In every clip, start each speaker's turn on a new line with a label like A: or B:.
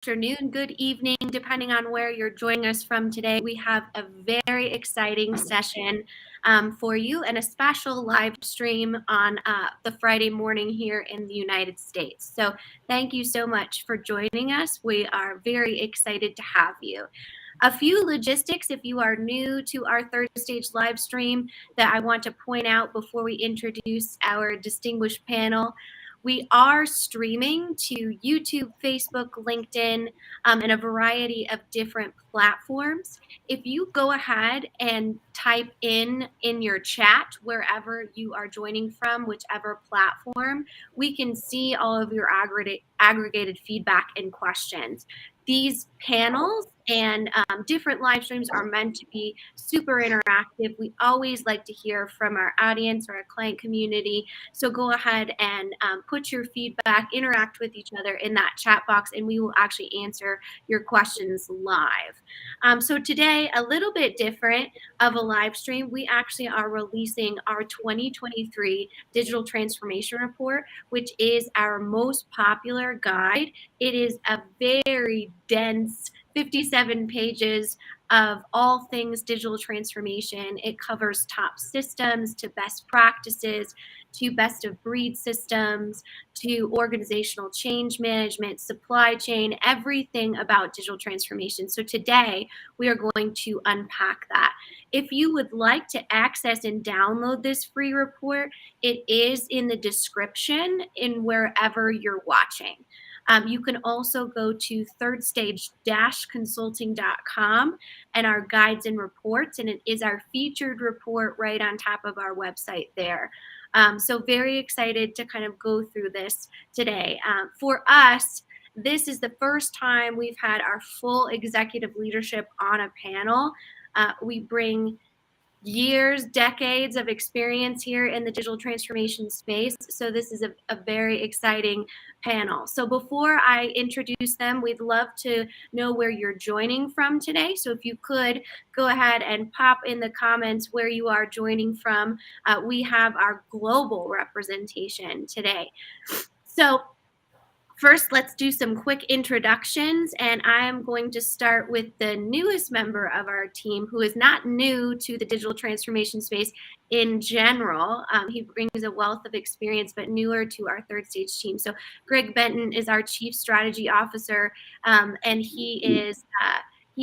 A: afternoon, good evening, depending on where you're joining us from today. We have a very exciting session for you and a special live stream on the Friday morning here in the United States. So thank you so much for joining us. We are very excited to have you. A few logistics if you are new to our third stage live stream that I want to point out before we introduce our distinguished panel. We are streaming to YouTube, Facebook, LinkedIn, and a variety of different platforms. If you go ahead and type in your chat wherever you are joining from, whichever platform, we can see all of your aggregated feedback and questions. These panels and different live streams are meant to be super interactive. We always like to hear from our audience or our client community. So go ahead and put your feedback, interact with each other in that chat box, and we will actually answer your questions live. So today, a little bit different of a live stream. We actually are releasing our 2023 Digital Transformation Report, which is our most popular guide. It is a very dense 57 pages of all things digital transformation. It covers top systems to best practices, to best of breed systems, to organizational change management, supply chain, everything about digital transformation. So today we are going to unpack that. If you would like to access and download this free report, it is in the description in wherever you're watching. You can also go to thirdstage-consulting.com and our guides and reports, and it is our featured report right on top of our website there. So very excited to kind of go through this today. For us, this is the first time we've had our full executive leadership on a panel. We bring years, decades of experience here in the digital transformation space. So this is a very exciting panel. So before I introduce them, we'd love to know where you're joining from today. So if you could go ahead and pop in the comments where you are joining from. We have our global representation today. So first, let's do some quick introductions, and I am going to start with the newest member of our team who is not new to the digital transformation space in general. He brings a wealth of experience, but newer to our third stage team. So Greg Benton is our Chief Strategy Officer, and he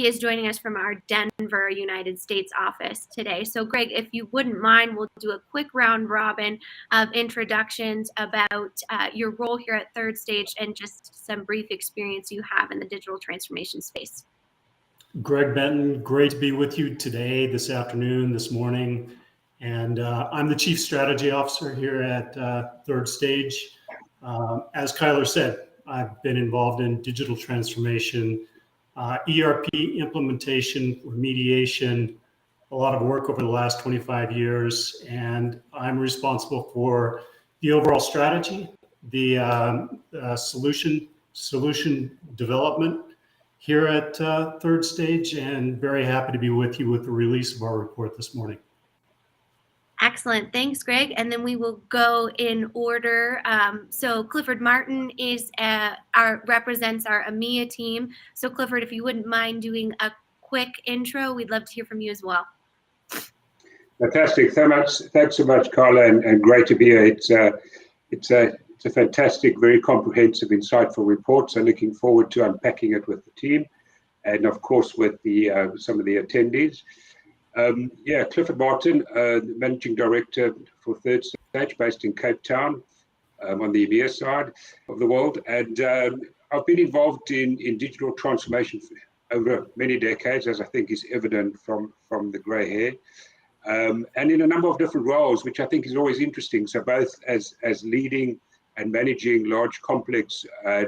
A: is joining us from our Denver, United States office today. So Greg, if you wouldn't mind, we'll do a quick round robin of introductions about your role here at Third Stage and just some brief experience you have in the digital transformation space.
B: Greg Benton, great to be with you today, this afternoon, this morning. And I'm the Chief Strategy Officer here at Third Stage. As Kyler said, I've been involved in digital transformation, ERP implementation, remediation, a lot of work over the last 25 years, and I'm responsible for the overall strategy, the solution development here at Third Stage, and very happy to be with you with the release of our report this morning.
A: Excellent. Thanks, Greg. And then we will go in order. So Clifford Martin represents our EMEA team. So Clifford, if you wouldn't mind doing a quick intro, we'd love to hear from you as well.
C: Fantastic. Thanks so much, Carla, and great to be here. It's a fantastic, very comprehensive, insightful report. So looking forward to unpacking it with the team, and of course with some of the attendees. Clifford Martin, Managing Director for Third Stage, based in Cape Town, on the EMEA side of the world. And I've been involved in digital transformation for over many decades, as I think is evident from the grey hair, and in a number of different roles, which I think is always interesting. So both as leading and managing large, complex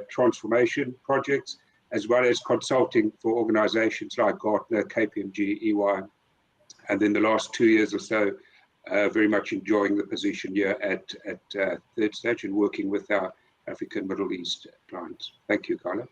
C: transformation projects, as well as consulting for organizations like Gartner, KPMG, EY. And then the last 2 years or so, very much enjoying the position here at Third Stage and working with our African Middle East clients. Thank you, Carla.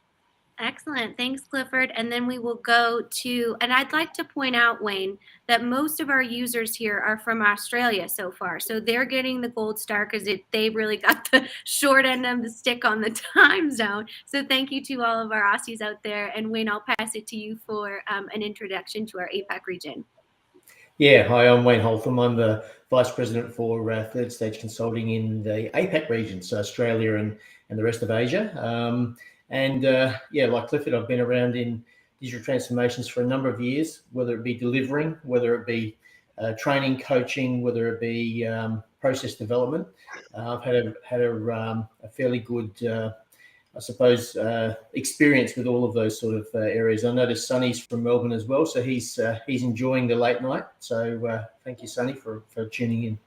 A: Excellent. Thanks, Clifford. And then we will go to, and I'd like to point out, Wayne, that most of our users here are from Australia so far. So they're getting the gold star because they really got the short end of the stick on the time zone. So thank you to all of our Aussies out there. And Wayne, I'll pass it to you for an introduction to our APAC region.
D: Yeah, hi, I'm Wayne Holtham. I'm the Vice President for Third Stage Consulting in the APAC region, so Australia and the rest of Asia. Yeah, like Clifford, I've been around in digital transformations for a number of years, whether it be delivering, whether it be training, coaching, whether it be process development. I've had a fairly good, I suppose, experience with all of those sort of areas. I noticed Sonny's from Melbourne as well, so he's enjoying the late night. So thank you, Sonny, for tuning in.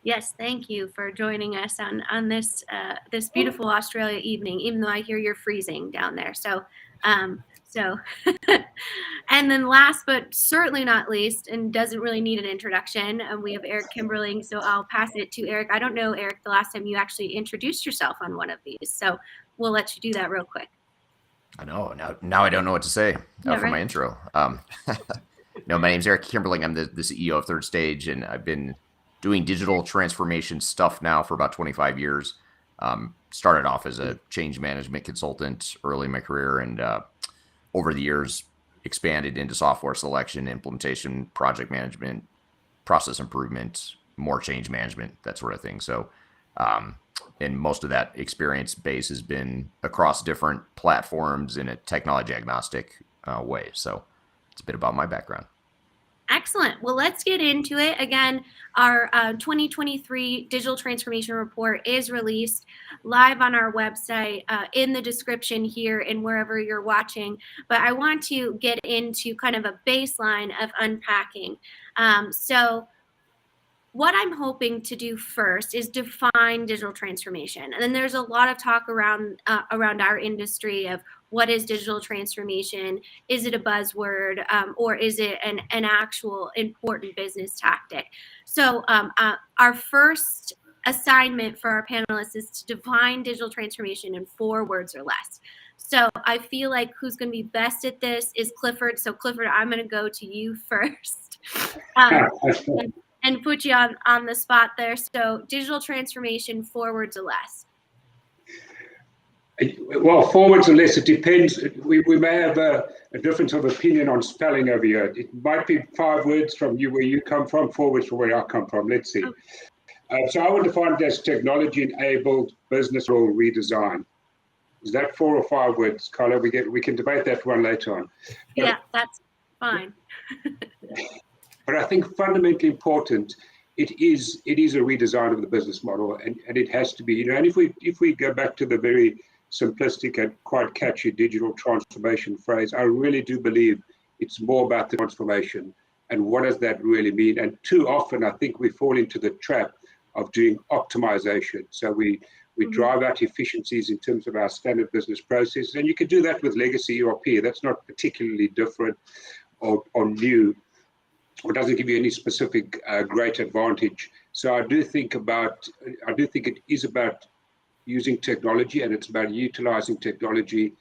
A: Yes, thank you for joining us on this this beautiful Australia evening, even though I hear you're freezing down there. So, and then last but certainly not least, and doesn't really need an introduction, we have Eric Kimberling. So I'll pass it to Eric. I don't know, Eric, the last time you actually introduced yourself on one of these. So we'll let you do that real quick.
E: I know. Now I don't know what to say for my intro. No, my name's Eric Kimberling. I'm the CEO of Third Stage, and I've been doing digital transformation stuff now for about 25 years. Started off as a change management consultant early in my career, and over the years expanded into software selection, implementation, project management, process improvement, more change management, that sort of thing. So, and most of that experience base has been across different platforms in a technology agnostic way. So it's a bit about my background.
A: Excellent. Well, let's get into it. Again, our 2023 Digital Transformation Report is released live on our website, in the description here and wherever you're watching. But I want to get into kind of a baseline of unpacking. So what I'm hoping to do first is define digital transformation. And then there's a lot of talk around our industry of what is digital transformation? Is it a buzzword, or is it an actual important business tactic? So our first assignment for our panelists is to define digital transformation in 4 words or less. So I feel like who's going to be best at this is Clifford. So Clifford, I'm going to go to you first. And put you on the spot there. So digital transformation, 4 words or less.
C: Well, 4 words or less, it depends. We may have a difference of opinion on spelling over here. It might be 5 words from you where you come from, 4 words from where I come from. Let's see. Okay. So I would define it as technology-enabled business role redesign. Is that 4 or 5 words, Carla? We can debate that one later on.
A: Yeah, that's fine.
C: But I think fundamentally important, it is a redesign of the business model, and it has to be. And if we go back to the very simplistic and quite catchy digital transformation phrase, I really do believe it's more about the transformation and what does that really mean. And too often, I think we fall into the trap of doing optimization. So we drive out efficiencies in terms of our standard business processes, and you can do that with legacy ERP. That's not particularly different or new, or doesn't give you any specific great advantage. So I do think it is about using technology, and it's about utilizing technology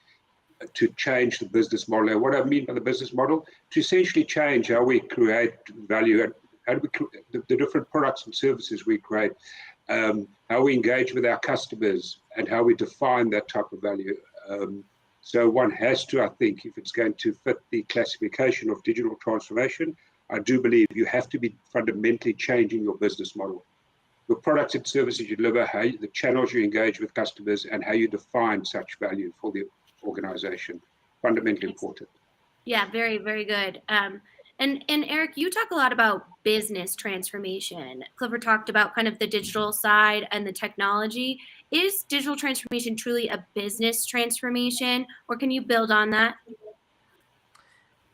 C: to change the business model. And what I mean by the business model, to essentially change how we create value, and how we the different products and services we create, how we engage with our customers, and how we define that type of value. So one has to, I think, if it's going to fit the classification of digital transformation, I do believe you have to be fundamentally changing your business model. The products and services you deliver, the channels you engage with customers, and how you define such value for the organization. Fundamentally important.
A: Yeah, very, very good. And Eric, you talk a lot about business transformation. Clifford talked about kind of the digital side and the technology. Is digital transformation truly a business transformation, or can you build on that?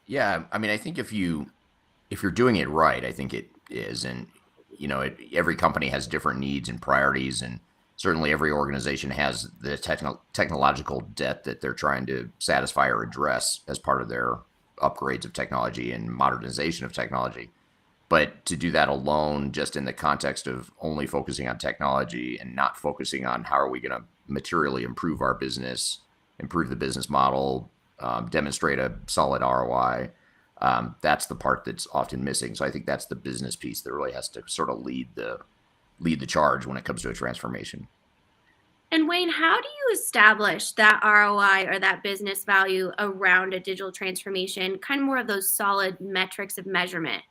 E: Yeah, I mean, I think if you're doing it right, I think it is. And, every company has different needs and priorities. And certainly every organization has the technological debt that they're trying to satisfy or address as part of their upgrades of technology and modernization of technology. But to do that alone, just in the context of only focusing on technology and not focusing on how are we going to materially improve our business, improve the business model, demonstrate a solid ROI. That's the part that's often missing. So I think that's the business piece that really has to sort of lead the charge when it comes to a transformation.
A: And Wayne, how do you establish that ROI or that business value around a digital transformation, kind of more of those solid metrics of measurement?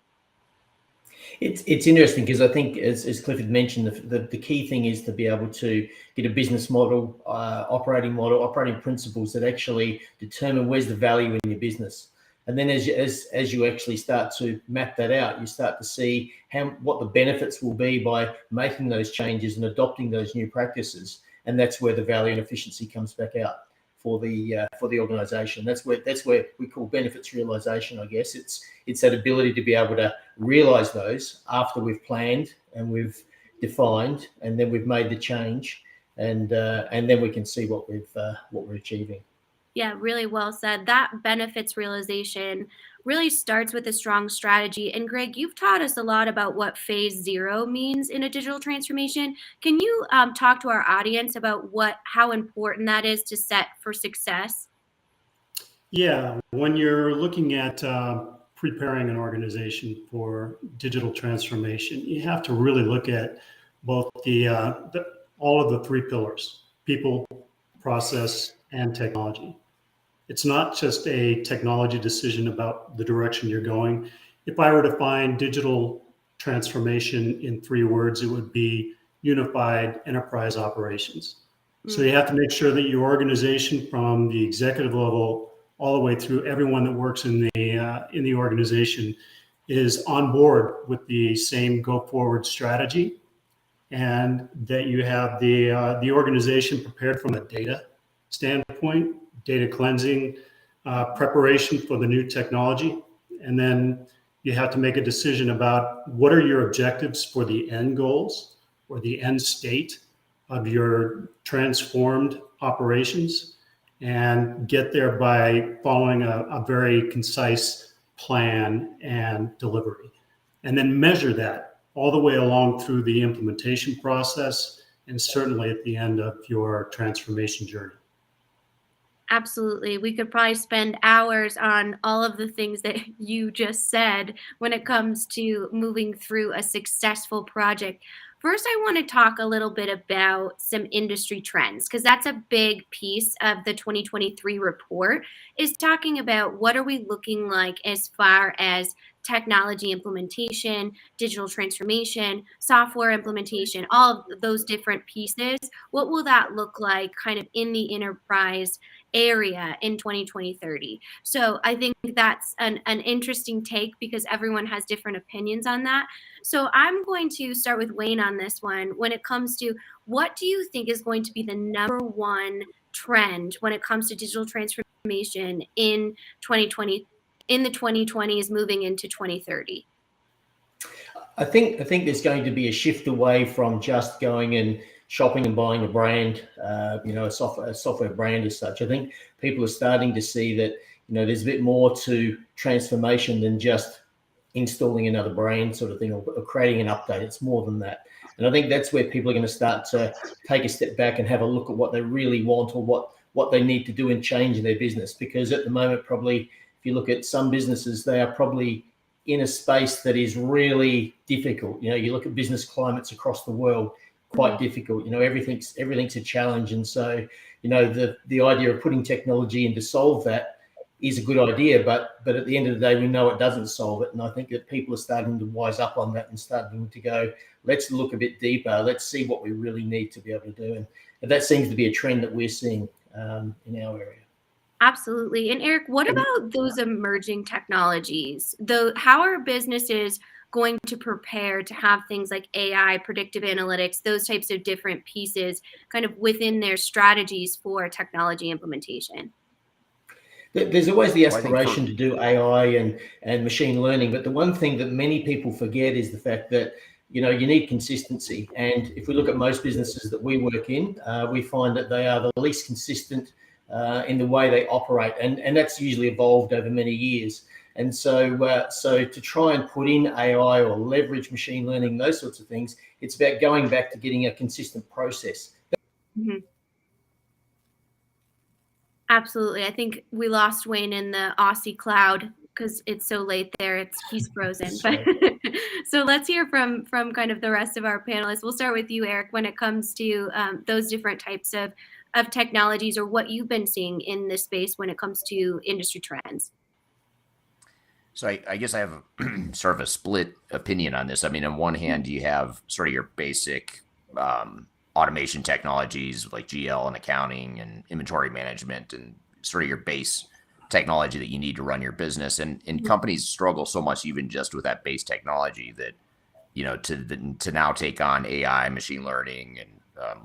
D: It's interesting because I think, as Clifford mentioned, the key thing is to be able to get a business model, operating principles that actually determine where's the value in your business. And then as you actually start to map that out, you start to see what the benefits will be by making those changes and adopting those new practices. And that's where the value and efficiency comes back out for the organization. That's where we call benefits realization, I guess. It's that ability to be able to realize those after we've planned and we've defined and then we've made the change, and then we can see what we're achieving.
A: Yeah, really well said. That benefits realization really starts with a strong strategy. And Greg, you've taught us a lot about what phase 0 means in a digital transformation. Can you talk to our audience about how important that is to set for success?
B: Yeah, when you're looking at preparing an organization for digital transformation, you have to really look at both all of the 3 pillars: people, process, and technology. It's not just a technology decision about the direction you're going. If I were to find digital transformation in 3 words, it would be unified enterprise operations. So you have to make sure that your organization, from the executive level all the way through everyone that works in the organization, is on board with the same go forward strategy, and that you have the organization prepared from a data standpoint, data cleansing, preparation for the new technology. And then you have to make a decision about what are your objectives for the end goals or the end state of your transformed operations, and get there by following a very concise plan and delivery. And then measure that all the way along through the implementation process, and certainly at the end of your transformation journey.
A: Absolutely. We could probably spend hours on all of the things that you just said when it comes to moving through a successful project. First, I want to talk a little bit about some industry trends, because that's a big piece of the 2023 report, is talking about what are we looking like as far as technology implementation, digital transformation, software implementation, all of those different pieces. What will that look like kind of in the enterprise area in 2020-30? So I think that's an interesting take, because everyone has different opinions on that. So I'm going to start with Wayne on this one. When it comes to, what do you think is going to be the number one trend when it comes to digital transformation in 2020, in the 2020s moving into 2030?
D: I think there's going to be a shift away from just going and shopping and buying a brand, a software brand as such. I think people are starting to see that, there's a bit more to transformation than just installing another brand sort of thing, or creating an update. It's more than that. And I think that's where people are going to start to take a step back and have a look at what they really want, or what they need to do and change in their business. Because at the moment, probably, if you look at some businesses, they are probably in a space that is really difficult. You look at business climates across the world, quite difficult. Everything's a challenge. And so, the idea of putting technology in to solve that is a good idea, but at the end of the day, we know it doesn't solve it. And I think that people are starting to wise up on that and starting to go, let's look a bit deeper. Let's see what we really need to be able to do. And that seems to be a trend that we're seeing in our area.
A: Absolutely. And Eric, what about those emerging technologies? How are businesses going to prepare to have things like AI, predictive analytics, those types of different pieces kind of within their strategies for technology implementation?
D: There's always the aspiration to do AI and machine learning, but the one thing that many people forget is the fact that you need consistency. And if we look at most businesses that we work in, we find that they are the least consistent in the way they operate, and that's usually evolved over many years. And so to try and put in AI or leverage machine learning, those sorts of things, it's about going back to getting a consistent process.
A: Mm-hmm. Absolutely. I think we lost Wayne in the Aussie cloud because it's so late there. He's frozen. But so let's hear from kind of the rest of our panelists. We'll start with you, Eric, when it comes to those different types of technologies, or what you've been seeing in this space when it comes to industry trends.
E: So I guess I have sort of a split opinion on this. I mean, on one hand, you have sort of your basic automation technologies like GL and accounting and inventory management and sort of your base technology that you need to run your business. And companies struggle so much even just with that base technology that, you know, to now take on AI, machine learning, and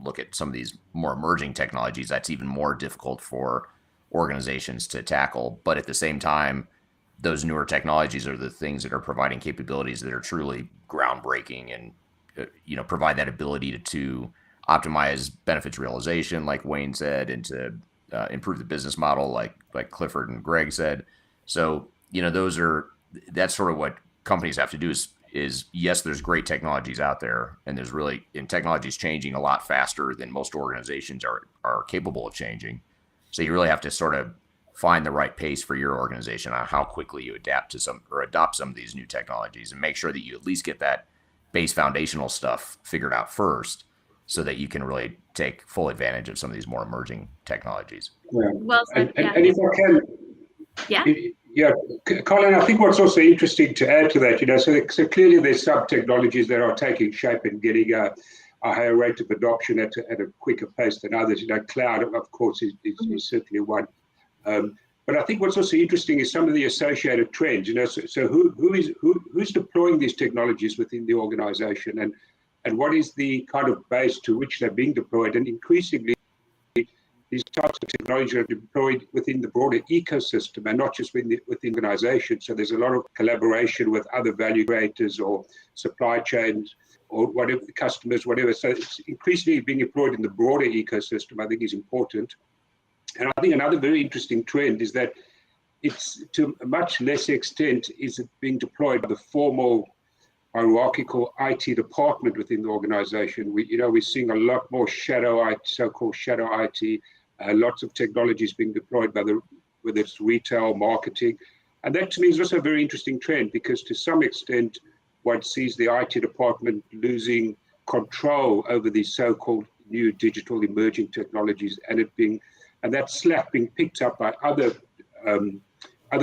E: look at some of these more emerging technologies, that's even more difficult for organizations to tackle. But at the same time, those newer technologies are the things that are providing capabilities that are truly groundbreaking and provide that ability to optimize benefits realization, like Wayne said, and to improve the business model, like Clifford and Greg said. So that's sort of what companies have to do is yes, there's great technologies out there, and technology is changing a lot faster than most organizations are capable of changing. So you really have to sort of find the right pace for your organization on how quickly you adopt some of these new technologies, and make sure that you at least get that base foundational stuff figured out first, so that you can really take full advantage of some of these more emerging technologies.
C: Yeah.
A: Well said.
C: And if I can, yeah, Colin, I think what's also interesting to add to that, so clearly there's some technologies that are taking shape and getting a higher rate of adoption at a quicker pace than others. Cloud, of course, is certainly one. But I think what's also interesting is some of the associated trends. So who's deploying these technologies within the organization, and what is the kind of base to which they're being deployed? And increasingly, these types of technology are deployed within the broader ecosystem and not just within the organization. So there's a lot of collaboration with other value creators or supply chains or whatever, customers, whatever. So it's increasingly being deployed in the broader ecosystem, I think, is important. And I think another very interesting trend is that it's, to a much less extent, is it being deployed by the formal hierarchical IT department within the organization. We're seeing a lot more shadow IT, so-called shadow IT, lots of technologies being deployed by whether it's retail, marketing. And that to me is also a very interesting trend, because to some extent, one sees the IT department losing control over these so-called new digital emerging technologies, and that slack being picked up by other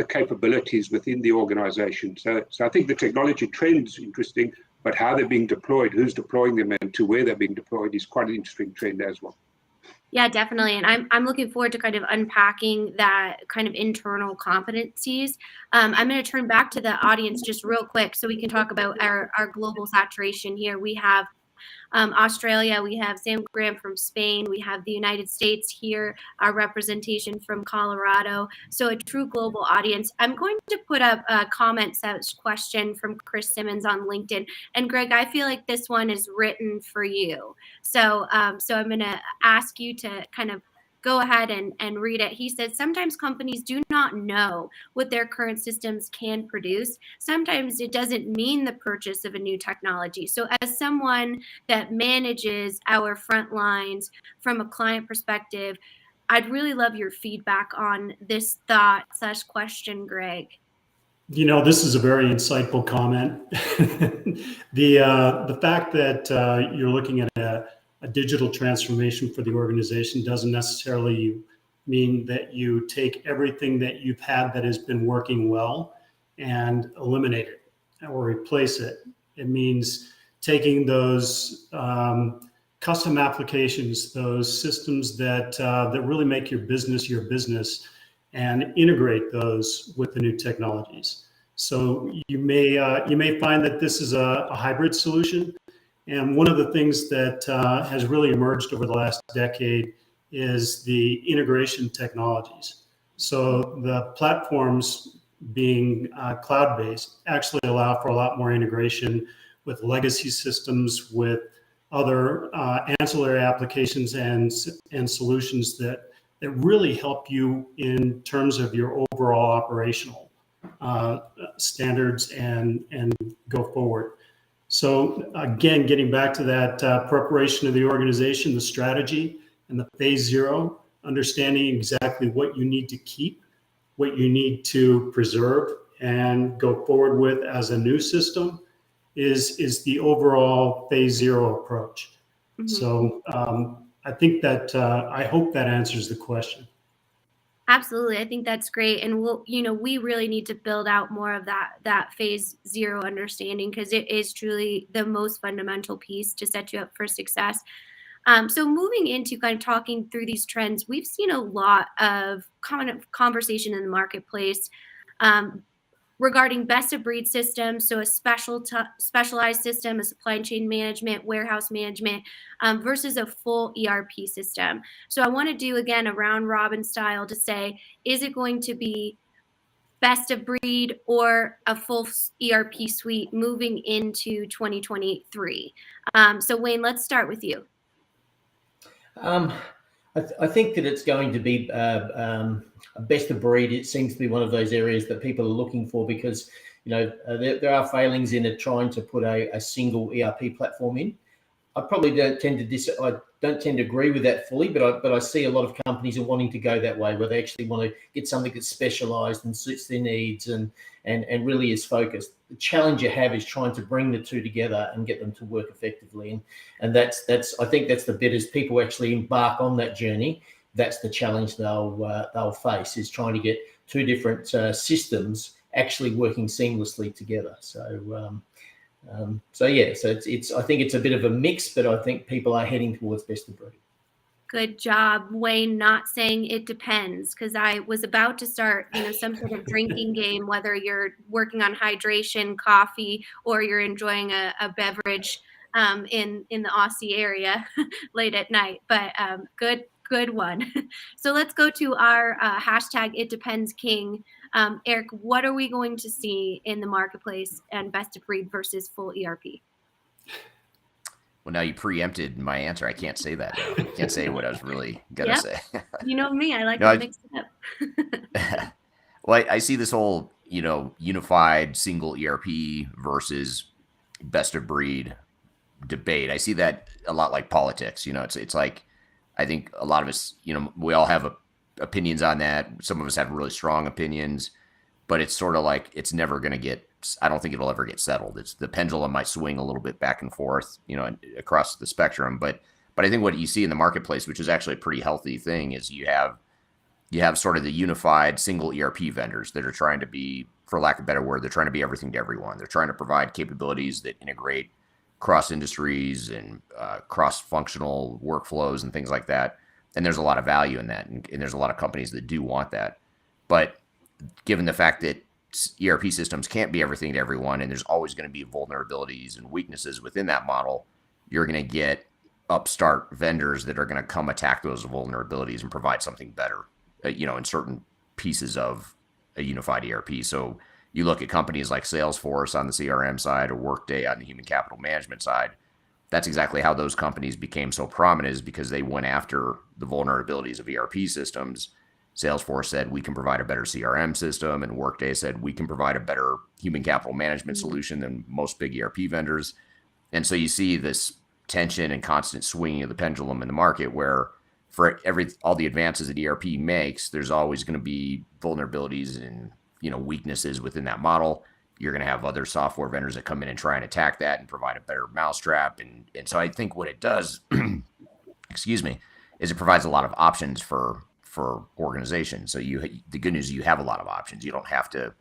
C: capabilities within the organization. So I think the technology trend is interesting, but how they're being deployed, who's deploying them, and to where they're being deployed is quite an interesting trend as well.
A: Yeah, definitely. And I'm looking forward to kind of unpacking that kind of internal competencies. I'm going to turn back to the audience just real quick so we can talk about our global saturation here. We have Australia, we have Sam Graham from Spain, we have the United States here, our representation from Colorado. So a true global audience. I'm going to put up a comment question from Chris Simmons on LinkedIn. And Greg, I feel like this one is written for you. So I'm going to ask you to kind of go ahead and read it. He said, sometimes companies do not know what their current systems can produce. Sometimes it doesn't mean the purchase of a new technology. So as someone that manages our front lines from a client perspective, I'd really love your feedback on this thought/question, Greg.
B: This is a very insightful comment. The fact that you're looking at a digital transformation for the organization doesn't necessarily mean that you take everything that you've had that has been working well and eliminate it or replace it. It means taking those custom applications, those systems that really make your business, and integrate those with the new technologies. So you may find that this is a hybrid solution. And one of the things that has really emerged over the last decade is the integration technologies. So the platforms being cloud-based actually allow for a lot more integration with legacy systems, with other ancillary applications and solutions that really help you in terms of your overall operational standards and go forward. So again, getting back to that preparation of the organization, the strategy, and the phase zero, understanding exactly what you need to keep, what you need to preserve and go forward with as a new system is the overall phase zero approach. Mm-hmm. So I think that I hope that answers the question.
A: Absolutely. I think that's great. And we really need to build out more of that phase zero understanding, because it is truly the most fundamental piece to set you up for success. So moving into kind of talking through these trends, we've seen a lot of conversation in the marketplace regarding best of breed systems. So a specialized system, a supply chain management, warehouse management, versus a full ERP system. So I want to do, again, a round robin style to say, is it going to be best of breed or a full ERP suite moving into 2023? So Wayne, let's start with you.
D: I think that it's going to be a best of breed. It seems to be one of those areas that people are looking for, because there are failings in it trying to put a single ERP platform in. I probably don't tend to agree with that fully, but I see a lot of companies are wanting to go that way, where they actually want to get something that's specialized and suits their needs and really is focused. The challenge you have is trying to bring the two together and get them to work effectively. And that's I think that's the bit, as people actually embark on that journey. That's the challenge they'll face, is trying to get two different systems actually working seamlessly together. So it's I think it's a bit of a mix, but I think people are heading towards best of breed.
A: Good job, Wayne, not saying it depends, because I was about to start, some sort of drinking game, whether you're working on hydration, coffee, or you're enjoying a beverage in the Aussie area late at night. But good one. So let's go to our hashtag It Depends King. Eric, what are we going to see in the marketplace and best of breed versus full ERP?
E: Well, now you preempted my answer. I can't say that now. I can't say what I was really going to say.
A: You know me. I like to mix it up.
E: Well, I see this whole, unified single ERP versus best of breed debate. I see that a lot like politics. It's like, I think a lot of us, we all have opinions on that. Some of us have really strong opinions, but it's sort of like, it's never going to get, I don't think it'll ever get settled. It's the pendulum might swing a little bit back and forth, across the spectrum. But I think what you see in the marketplace, which is actually a pretty healthy thing, is you have sort of the unified single ERP vendors that are trying to be, for lack of a better word, they're trying to be everything to everyone. They're trying to provide capabilities that integrate cross industries and cross functional workflows and things like that. And there's a lot of value in that. And there's a lot of companies that do want that. But given the fact that ERP systems can't be everything to everyone, and there's always going to be vulnerabilities and weaknesses within that model, you're going to get upstart vendors that are going to come attack those vulnerabilities and provide something better, in certain pieces of a unified ERP. So you look at companies like Salesforce on the CRM side or Workday on the human capital management side. That's exactly how those companies became so prominent, is because they went after the vulnerabilities of ERP systems. Salesforce said, we can provide a better CRM system, and Workday said, we can provide a better human capital management solution than most big ERP vendors. And so you see this tension and constant swinging of the pendulum in the market, where for all the advances that ERP makes, there's always going to be vulnerabilities and weaknesses within that model. You're going to have other software vendors that come in and try and attack that and provide a better mousetrap. And so I think what it does, excuse me, is it provides a lot of options for organizations. So the good news is you have a lot of options. You don't have to,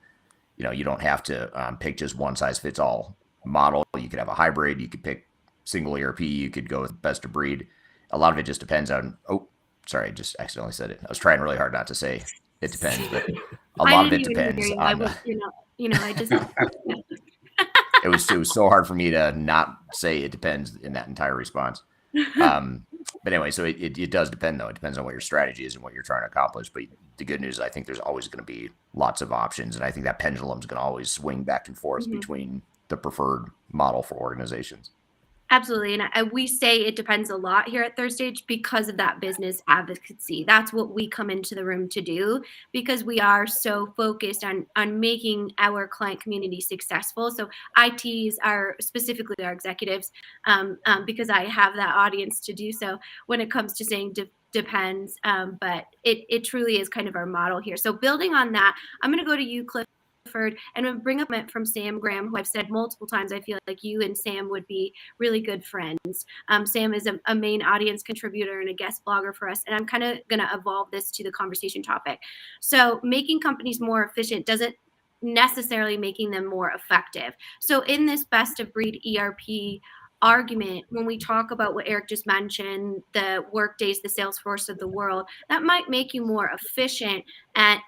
E: pick just one size fits all model. You could have a hybrid. You could pick single ERP. You could go with best of breed. A lot of it just depends on. Oh, sorry, I just accidentally said it. I was trying really hard not to say it depends, but a lot of it depends on.
A: I just.
E: It was so hard for me to not say it depends in that entire response. But anyway, so it does depend, though. It depends on what your strategy is and what you're trying to accomplish. But the good news is I think there's always going to be lots of options. And I think that pendulum is going to always swing back and forth between the preferred model for organizations.
A: Absolutely. And we say it depends a lot here at Third Stage because of that business advocacy. That's what we come into the room to do, because we are so focused on making our client community successful. So ITs are specifically our executives, because I have that audience to do so when it comes to saying depends. But it truly is kind of our model here. So building on that, I'm going to go to you, Clifford, and I'm going to bring up from Sam Graham, who I've said multiple times, I feel like you and Sam would be really good friends. Sam is a main audience contributor and a guest blogger for us, and I'm kind of going to evolve this to the conversation topic. So making companies more efficient doesn't necessarily making them more effective. So in this best of breed ERP argument, when we talk about what Eric just mentioned, the Workdays, the Salesforce of the world, that might make you more efficient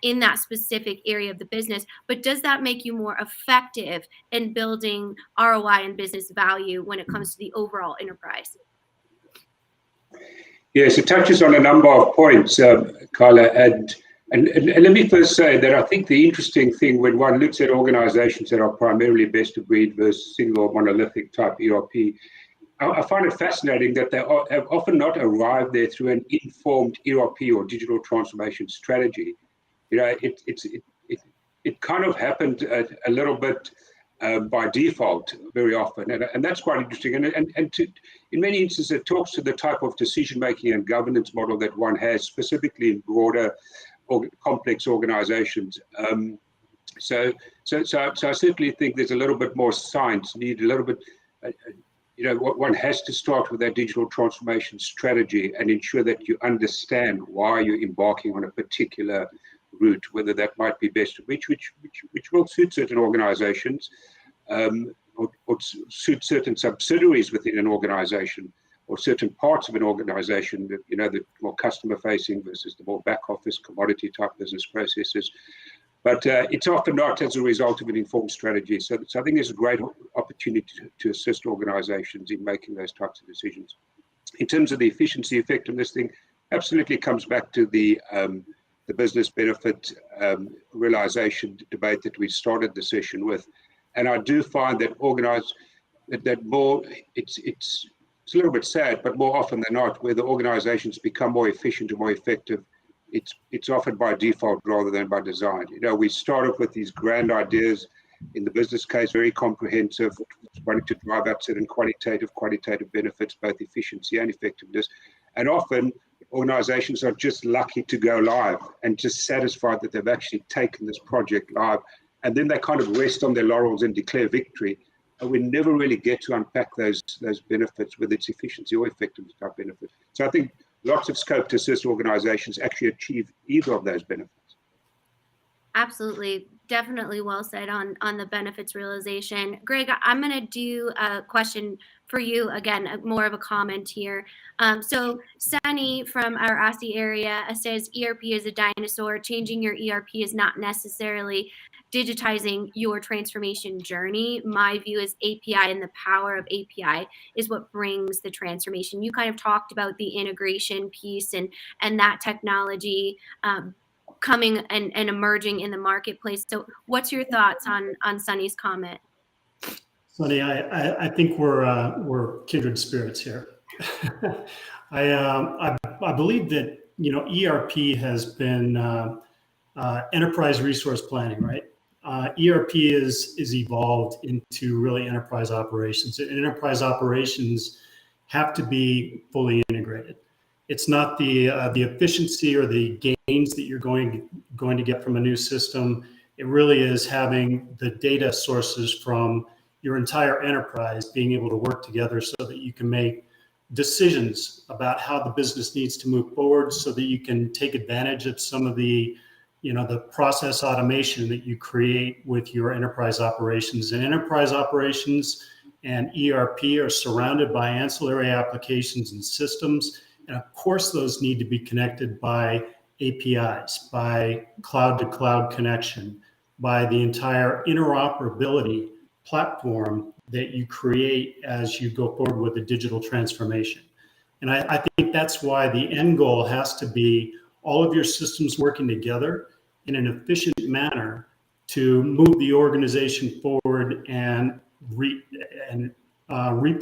A: in that specific area of the business. But does that make you more effective in building ROI and business value when it comes to the overall enterprise?
C: Yes, it touches on a number of points, Carla. And let me first say that I think the interesting thing when one looks at organizations that are primarily best of breed versus single monolithic type ERP, I find it fascinating that they have often not arrived there through an informed ERP or digital transformation strategy. You know, it kind of happened a little bit by default very often, and that's quite interesting. And in many instances, it talks to the type of decision making and governance model that one has, specifically in broader or complex organizations. So I certainly think there's a little bit more science needed, a little bit. One has to start with that digital transformation strategy and ensure that you understand why you're embarking on a particular route, whether that might be best, which will suit certain organizations, or suit certain subsidiaries within an organization, or certain parts of an organization, the more customer facing versus the more back office commodity type business processes. But it's often not as a result of an informed strategy. So I think there's a great opportunity to assist organizations in making those types of decisions. In terms of the efficiency, effectiveness thing, absolutely comes back to the business benefit realization debate that we started the session with. And I do find that it's a little bit sad, but more often than not, where the organizations become more efficient and more effective, it's often by default rather than by design. We started with these grand ideas in the business case, very comprehensive, wanting to drive out certain qualitative benefits, both efficiency and effectiveness. And often organizations are just lucky to go live and just satisfied that they've actually taken this project live. And then they kind of rest on their laurels and declare victory. And we never really get to unpack those benefits, whether it's efficiency or effectiveness type benefits. So I think lots of scope to assist organizations actually achieve either of those benefits.
A: Absolutely. Definitely well said on the benefits realization. Greg, I'm going to do a question for you again, more of a comment here. So Sunny from our Aussie area says ERP is a dinosaur. Changing your ERP is not necessarily digitizing your transformation journey. My view is API and the power of API is what brings the transformation. You kind of talked about the integration piece and that technology coming and emerging in the marketplace. So what's your thoughts on Sunny's comment?
B: Sunny, I think we're kindred spirits here. I believe that ERP has been enterprise resource planning, right? ERP is evolved into really enterprise operations. And enterprise operations have to be fully integrated. It's not the efficiency or the gains that you're going to get from a new system. It really is having the data sources from your entire enterprise being able to work together so that you can make decisions about how the business needs to move forward, so that you can take advantage of some of the process automation that you create with your enterprise operations. And enterprise operations and ERP are surrounded by ancillary applications and systems. And of course, those need to be connected by APIs, by cloud-to-cloud connection, by the entire interoperability platform that you create as you go forward with the digital transformation. And I think that's why the end goal has to be all of your systems working together in an efficient manner to move the organization forward and reap the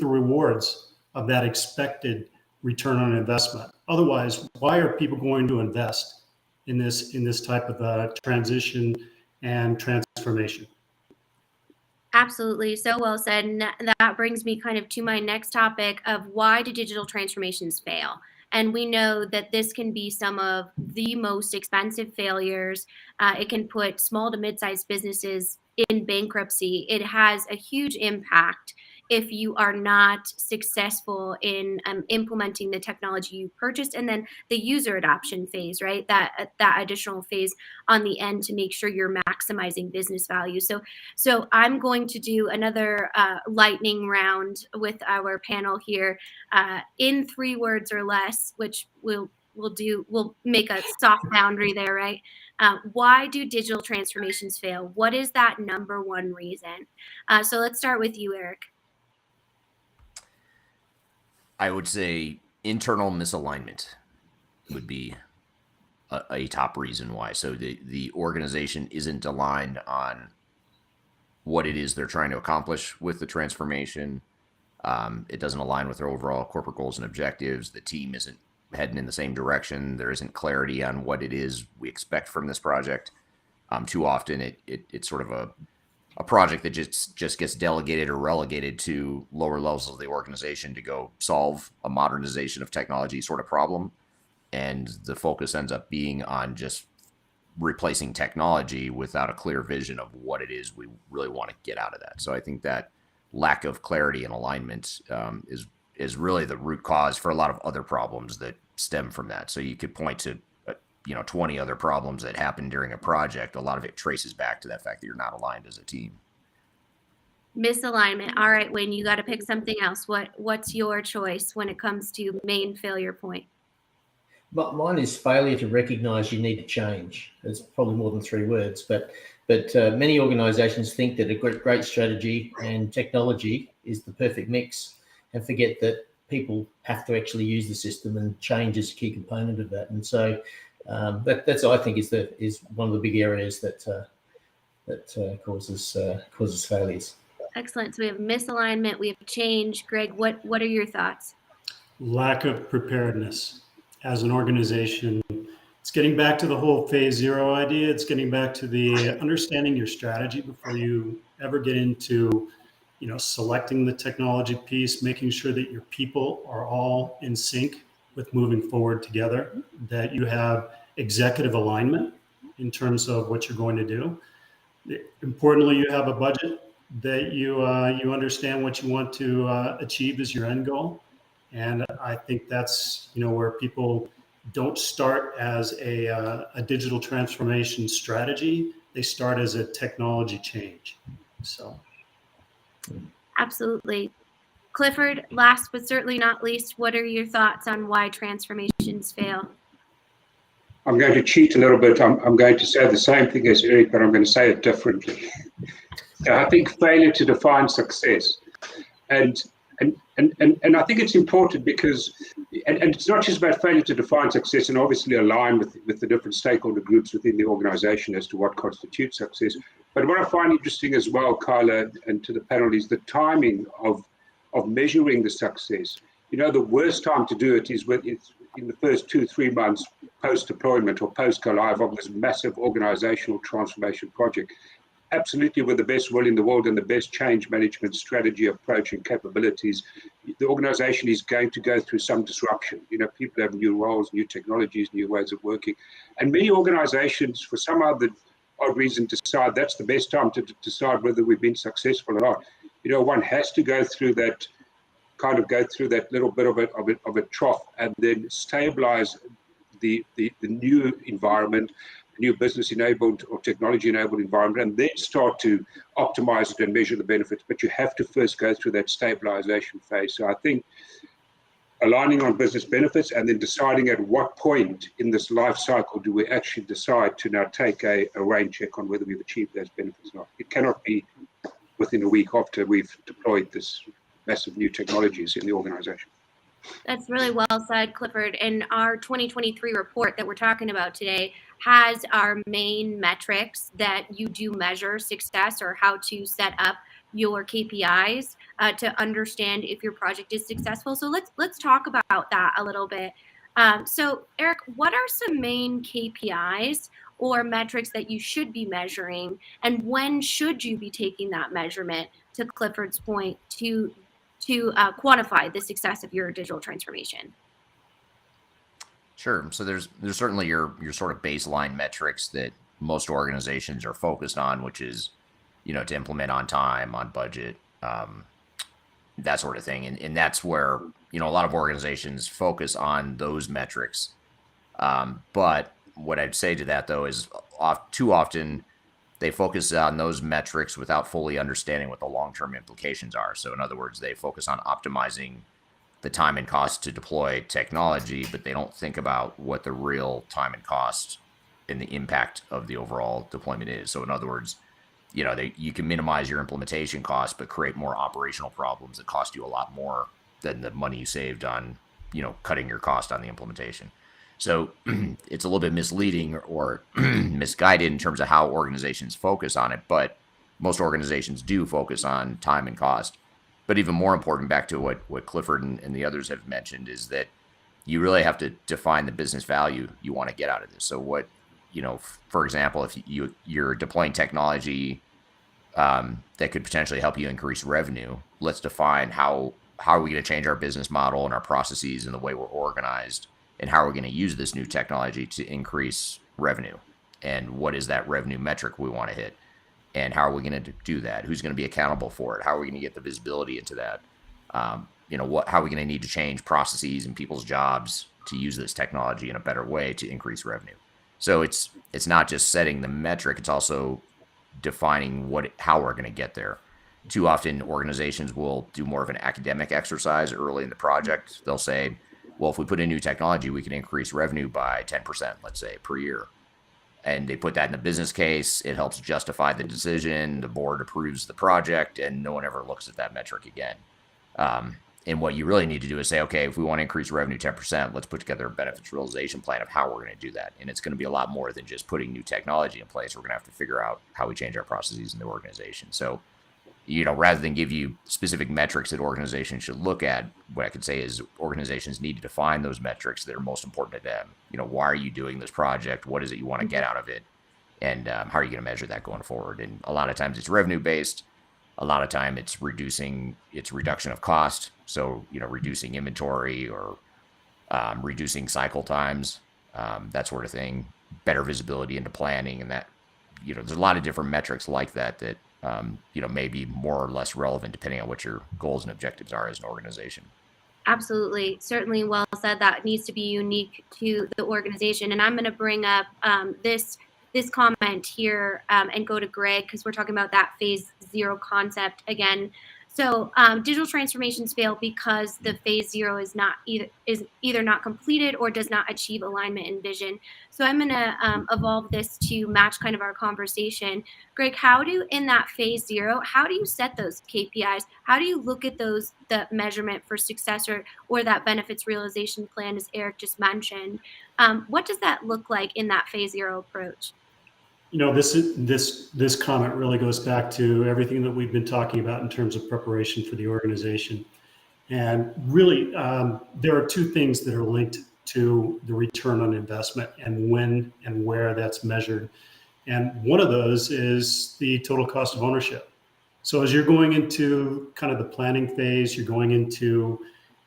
B: rewards of that expected return on investment. Otherwise, why are people going to invest in this type of transition and transformation?
A: Absolutely. So well said. And that brings me kind of to my next topic of why do digital transformations fail? And we know that this can be some of the most expensive failures. It can put small to mid-sized businesses in bankruptcy. It has a huge impact if you are not successful in implementing the technology you purchased, and then the user adoption phase, right? That additional phase on the end to make sure you're maximizing business value. So I'm going to do another lightning round with our panel here in 3 words or less, which we'll make a soft boundary there, right? Why do digital transformations fail? What is that number one reason? So let's start with you, Eric.
E: I would say internal misalignment would be a top reason why. So the organization isn't aligned on what it is they're trying to accomplish with the transformation. It doesn't align with their overall corporate goals and objectives. The team isn't heading in the same direction. There isn't clarity on what it is we expect from this project. Too often it's sort of a project that just gets delegated or relegated to lower levels of the organization to go solve a modernization of technology sort of problem. And the focus ends up being on just replacing technology without a clear vision of what it is we really want to get out of that. So I think that lack of clarity and alignment is really the root cause for a lot of other problems that stem from that. So you could point to 20 other problems that happen during a project. A lot of it traces back to that fact that you're not aligned as a team.
A: Misalignment. All right, Wayne, you got to pick something else. What's your choice when it comes to main failure point?
D: But mine is failure to recognize you need to change. It's probably more than 3 words, but many organizations think that a great strategy and technology is the perfect mix and forget that people have to actually use the system, and change is a key component of that. And so that's I think is one of the big areas that causes failures.
A: Excellent. So we have misalignment, we have change. Greg, what are your thoughts?
B: Lack of preparedness as an organization. It's getting back to the whole phase 0 idea. It's getting back to the understanding your strategy before you ever get into selecting the technology piece, making sure that your people are all in sync with moving forward together, that you have executive alignment in terms of what you're going to do. Importantly, you have a budget that you understand what you want to achieve as your end goal. And I think that's where people don't start as a digital transformation strategy. They start as a technology change. So.
A: Absolutely. Clifford, last but certainly not least, what are your thoughts on why transformations fail?
C: I'm going to cheat a little bit. I'm going to say the same thing as Eric, but I'm going to say it differently. So I think failure to define success. And I think it's important because, and it's not just about failure to define success and obviously align with the different stakeholder groups within the organization as to what constitutes success. But what I find interesting as well, Kyla, and to the panel, is the timing of measuring the success. The worst time to do it is when it's in the first 2-3 months post-deployment or post-go-live of this massive organizational transformation project. Absolutely, with the best will in the world and the best change management strategy, approach, and capabilities, the organization is going to go through some disruption. People have new roles, new technologies, new ways of working. And many organizations, for some odd reason, decide that's the best time to decide whether we've been successful or not. One has to go through that little bit of a trough and then stabilize the new environment, new business-enabled or technology-enabled environment, and then start to optimize it and measure the benefits. But you have to first go through that stabilization phase. So I think aligning on business benefits and then deciding at what point in this life cycle do we actually decide to now take a rain check on whether we've achieved those benefits or not. It cannot be within a week after we've deployed this massive new technologies in the organization.
A: That's really well said, Clifford. And our 2023 report that we're talking about today has our main metrics that you do measure success, or how to set up your KPIs to understand if your project is successful. So let's talk about that a little bit. So Eric, what are some main KPIs or metrics that you should be measuring, and when should you be taking that measurement, to Clifford's point, to quantify the success of your digital transformation?
E: Sure. So there's certainly your sort of baseline metrics that most organizations are focused on, which is, to implement on time, on budget, that sort of thing. And that's where, a lot of organizations focus on those metrics. But what I'd say to that, though, is too often they focus on those metrics without fully understanding what the long-term implications are. So in other words, they focus on optimizing the time and cost to deploy technology, but they don't think about what the real time and cost and the impact of the overall deployment is. So in other words, you can minimize your implementation costs, but create more operational problems that cost you a lot more than the money you saved on, cutting your cost on the implementation. So it's a little bit misleading or misguided in terms of how organizations focus on it, but most organizations do focus on time and cost. But even more important, back to what Clifford and the others have mentioned, is that you really have to define the business value you want to get out of this. So what, for example, if you're deploying technology that could potentially help you increase revenue, let's define how are we going to change our business model and our processes and the way we're organized, and how are we going to use this new technology to increase revenue, and what is that revenue metric we want to hit, and how are we going to do that? Who's going to be accountable for it? How are we going to get the visibility into that? How are we going to need to change processes and people's jobs to use this technology in a better way to increase revenue? So it's not just setting the metric, it's also defining how we're going to get there. Too often organizations will do more of an academic exercise early in the project. They'll say, well, if we put in new technology, we can increase revenue by 10%, let's say, per year. And they put that in the business case. It helps justify the decision. The board approves the project, and no one ever looks at that metric again. And what you really need to do is say, okay, if we want to increase revenue 10%, let's put together a benefits realization plan of how we're going to do that. And it's going to be a lot more than just putting new technology in place. We're going to have to figure out how we change our processes in the organization. So, rather than give you specific metrics that organizations should look at, what I could say is organizations need to define those metrics that are most important to them. Why are you doing this project? What is it you want to get out of it? And how are you going to measure that going forward? And a lot of times it's revenue based. A lot of time it's reduction of cost. So, reducing inventory or reducing cycle times, that sort of thing, better visibility into planning. And that, there's a lot of different metrics like that may be more or less relevant depending on what your goals and objectives are as an organization.
A: Absolutely. Certainly well said. That needs to be unique to the organization. And I'm going to bring up this comment here and go to Greg, because we're talking about that phase 0 concept again. So digital transformations fail because the phase 0 is either not completed or does not achieve alignment and vision. So I'm going to evolve this to match kind of our conversation. Greg, in that phase 0, how do you set those KPIs? How do you look at the measurement for success or that benefits realization plan, as Eric just mentioned? What does that look like in that phase 0 approach?
B: This comment really goes back to everything that we've been talking about in terms of preparation for the organization. And really, there are two things that are linked to the return on investment and when and where that's measured. And one of those is the total cost of ownership. So as you're going into kind of the planning phase, you're going into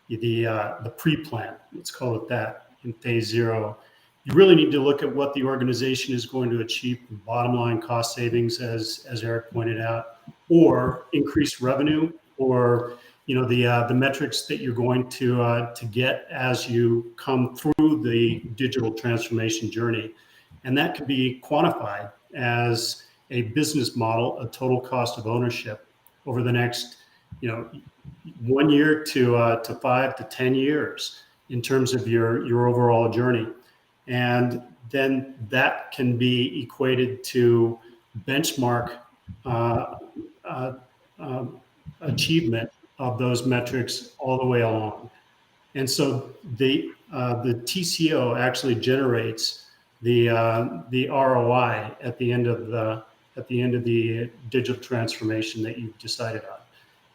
B: the pre-plan, let's call it that, in phase 0. You really need to look at what the organization is going to achieve from bottom line cost savings, as Eric pointed out, or increased revenue, or the metrics that you're going to get as you come through the digital transformation journey. And that can be quantified as a business model, a total cost of ownership over the next 1 year to 5 to 10 years in terms of your overall journey. And then that can be equated to benchmark achievement of those metrics all the way along. And so the TCO actually generates the ROI at the end of the digital transformation that you've decided on.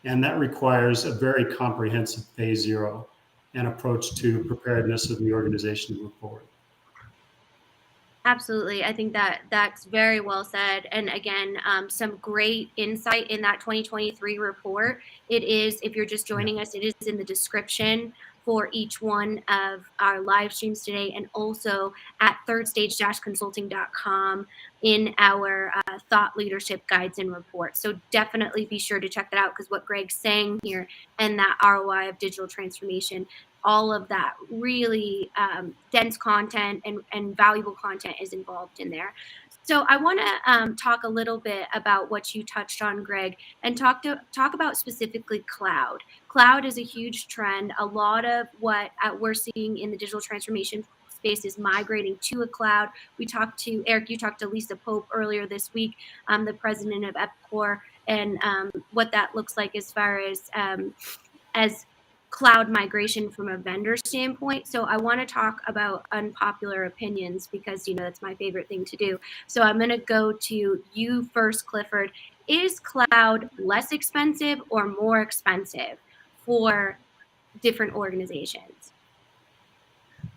B: And that requires a very comprehensive phase 0 and approach to preparedness of the organization to move forward.
A: Absolutely. I think that's very well said. And again, some great insight in that 2023 report. It is, if you're just joining us, it is in the description for each one of our live streams today, and also at thirdstage-consulting.com in our thought leadership guides and reports. So definitely be sure to check that out, because what Greg's saying here and that ROI of digital transformation, all of that really dense content and valuable content is involved in there. So I want to talk a little bit about what you touched on, Greg, and talk about specifically cloud. Cloud is a huge trend. A lot of what we're seeing in the digital transformation space is migrating to a cloud. We talked to Eric, you talked to Lisa Pope earlier this week, the president of Epcor, and what that looks like as far as cloud migration from a vendor standpoint. So I want to talk about unpopular opinions, because that's my favorite thing to do. So I'm going to go to you first, Clifford. Is cloud less expensive or more expensive for different organizations?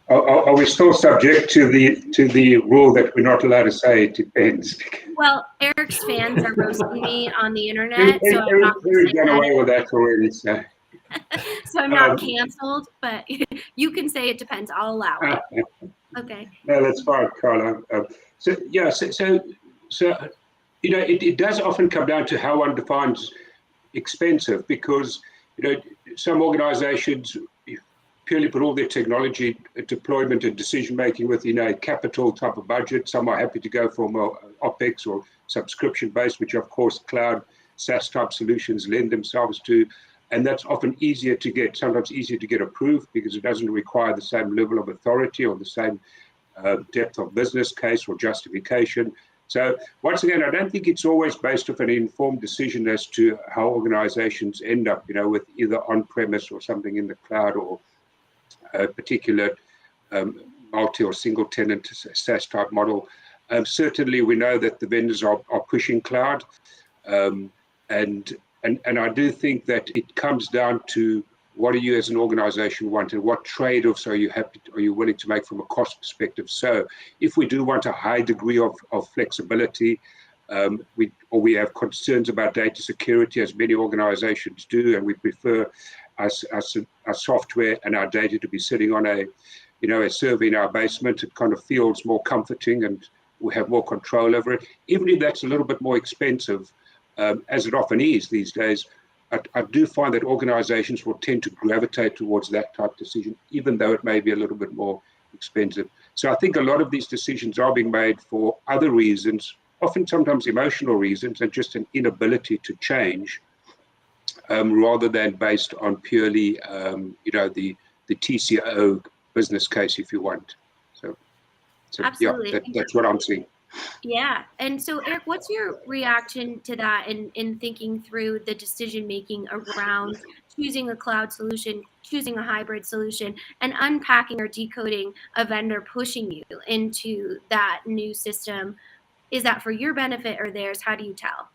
C: Are we still subject to the rule that we're not allowed to say it depends?
A: Well, Eric's fans are roasting me on the internet, so I'm not
C: Eric got away with that already. So
A: I'm not canceled, but you can say it depends. I'll allow it. Okay.
C: No, that's fine, Carla. So it does often come down to how one defines expensive, because some organizations purely put all their technology deployment and decision making within a capital type of budget. Some are happy to go for more OPEX or subscription based, which of course cloud SaaS type solutions lend themselves to. And that's often sometimes easier to get approved, because it doesn't require the same level of authority or the same depth of business case or justification. So once again, I don't think it's always based off an informed decision as to how organizations end up, with either on-premise or something in the cloud, or a particular multi or single tenant SaaS type model. Certainly, we know that the vendors are pushing cloud, and I do think that it comes down to what do you as an organization want, and what trade-offs are you willing to make from a cost perspective. So if we do want a high degree of flexibility, we have concerns about data security, as many organizations do, and we prefer our software and our data to be sitting on a server in our basement. It kind of feels more comforting, and we have more control over it. Even if that's a little bit more expensive, as it often is these days, I do find that organizations will tend to gravitate towards that type of decision, even though it may be a little bit more expensive. So I think a lot of these decisions are being made for other reasons, often sometimes emotional reasons, and just an inability to change, rather than based on purely, the TCO business case, if you want. So
A: Absolutely.
C: Yeah, that's what I'm seeing.
A: Yeah. And so, Eric, what's your reaction to that in thinking through the decision making around choosing a cloud solution, choosing a hybrid solution, and unpacking or decoding a vendor pushing you into that new system? Is that for your benefit or theirs? How do you tell?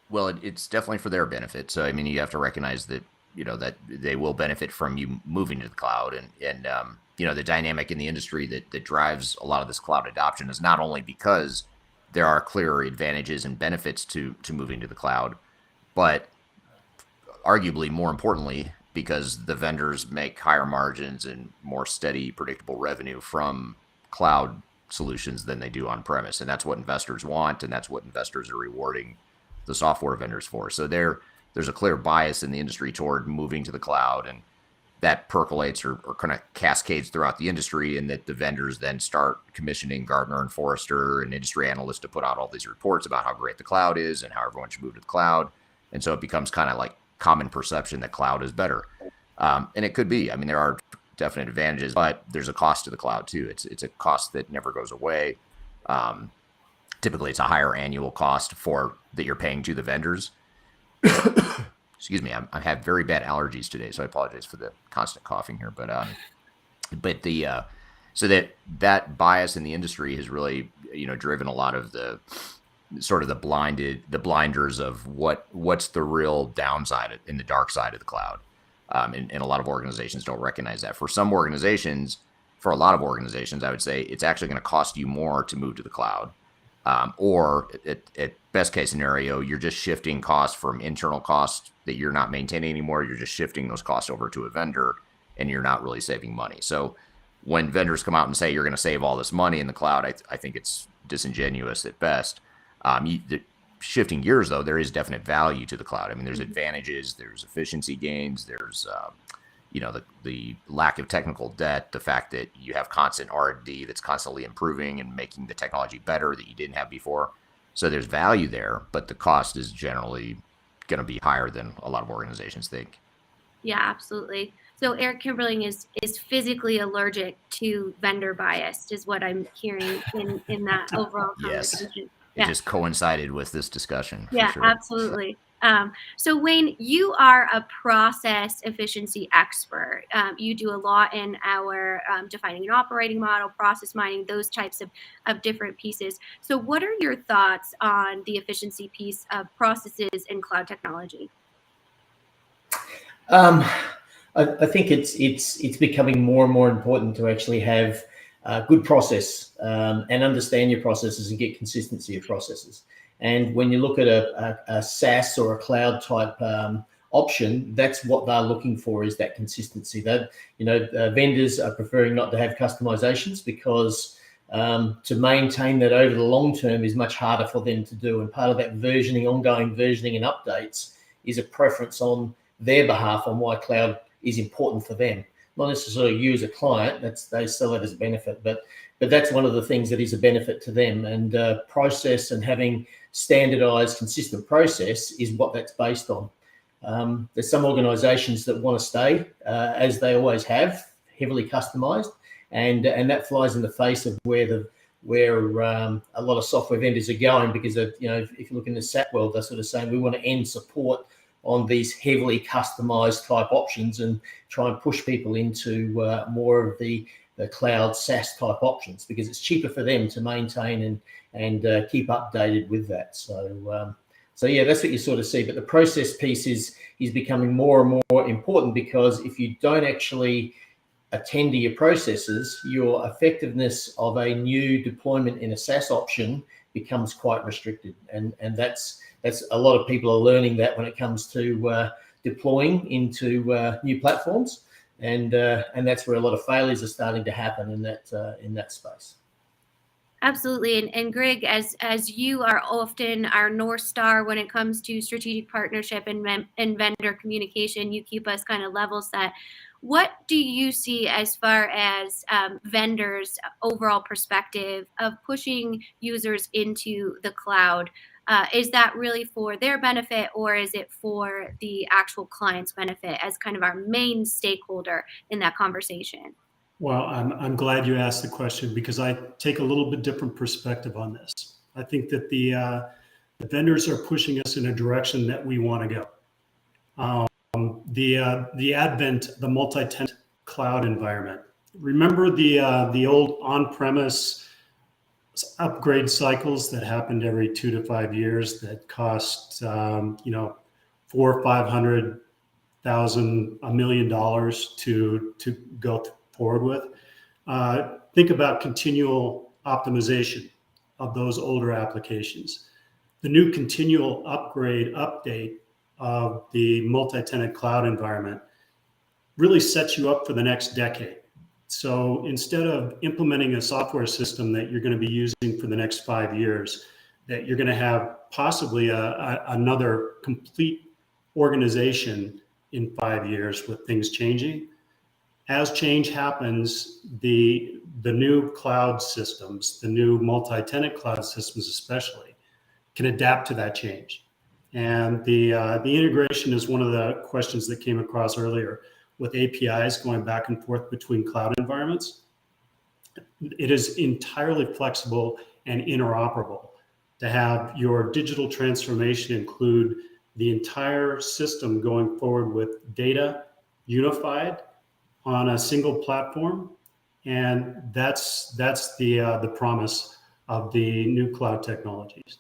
E: Well, it's definitely for their benefit. So, I mean, you have to recognize that, that they will benefit from you moving to the cloud. And the dynamic in the industry that drives a lot of this cloud adoption is not only because there are clear advantages and benefits to moving to the cloud, but arguably more importantly, because the vendors make higher margins and more steady, predictable revenue from cloud solutions than they do on premise. And that's what investors want, and that's what investors are rewarding the software vendors for. So there's a clear bias in the industry toward moving to the cloud, and that percolates or kind of cascades throughout the industry, and that the vendors then start commissioning Gartner and Forrester and industry analysts to put out all these reports about how great the cloud is and how everyone should move to the cloud. And so it becomes kind of like common perception that cloud is better. And it could be. I mean, there are definite advantages, but there's a cost to the cloud too. It's a cost that never goes away. Typically, it's a higher annual cost that you're paying to the vendors. Excuse me, I have very bad allergies today, so I apologize for the constant coughing here. But so that bias in the industry has really driven a lot of the sort of the blinders of what's the real downside in the dark side of the cloud, and a lot of organizations don't recognize that. For a lot of organizations, I would say it's actually going to cost you more to move to the cloud. Or at best case scenario, you're just shifting costs from internal costs that you're not maintaining anymore. You're just shifting those costs over to a vendor, and you're not really saving money. So when vendors come out and say you're going to save all this money in the cloud, I think it's disingenuous at best. Shifting gears, though, there is definite value to the cloud. I mean, there's advantages, there's efficiency gains, there's the lack of technical debt, the fact that you have constant R&D that's constantly improving and making the technology better that you didn't have before. So there's value there, but the cost is generally going to be higher than a lot of organizations think.
A: Yeah, absolutely. So Eric Kimberling is physically allergic to vendor bias, is what I'm hearing in that overall conversation.
E: Yes, it just coincided with this discussion.
A: Yeah,
E: for sure.
A: Absolutely. So Wayne, you are a process efficiency expert. You do a lot in our defining an operating model, process mining, those types of different pieces. So what are your thoughts on the efficiency piece of processes in cloud technology?
D: I think it's becoming more and more important to actually have good process and understand your processes and get consistency of processes. And when you look at a SaaS or a cloud type option, that's what they're looking for, is that consistency. That vendors are preferring not to have customizations because to maintain that over the long term is much harder for them to do. And part of that ongoing versioning and updates is a preference on their behalf on why cloud is important for them. Not necessarily you as a client, they sell it as a benefit, but that's one of the things that is a benefit to them. And process and having standardized, consistent process is what that's based on. There's some organizations that want to stay as they always have, heavily customized, and that flies in the face of where a lot of software vendors are going, because if you look in the SAP world, they're sort of saying we want to end support on these heavily customized type options and try and push people into more of the cloud SaaS type options, because it's cheaper for them to maintain and keep updated with that. So yeah, that's what you sort of see. But the process piece is becoming more and more important, because if you don't actually attend to your processes, your effectiveness of a new deployment in a SaaS option becomes quite restricted. And that's a lot of people are learning that when it comes to deploying into new platforms, and that's where a lot of failures are starting to happen in that space.
A: Absolutely. And Greg, as you are often our North Star when it comes to strategic partnership and vendor communication, you keep us kind of level set. What do you see as far as vendors' overall perspective of pushing users into the cloud? Is that really for their benefit, or is it for the actual client's benefit as kind of our main stakeholder in that conversation?
B: Well, I'm glad you asked the question, because I take a little bit different perspective on this. I think that the vendors are pushing us in a direction that we want to go. The advent of the multi-tenant cloud environment. Remember the old on-premise upgrade cycles that happened every 2 to 5 years that cost $400,000 or $500,000, $1 million to go forward with. Think about continual optimization of those older applications. The new continual update of the multi-tenant cloud environment really sets you up for the next decade. So instead of implementing a software system that you're going to be using for the next 5 years, that you're going to have possibly another complete organization in 5 years with things changing. As change happens, the new cloud systems, the new multi-tenant cloud systems especially, can adapt to that change. And the integration is one of the questions that came across earlier, with APIs going back and forth between cloud environments. It is entirely flexible and interoperable to have your digital transformation include the entire system going forward with data unified on a single platform. And that's the promise of the new cloud technologies.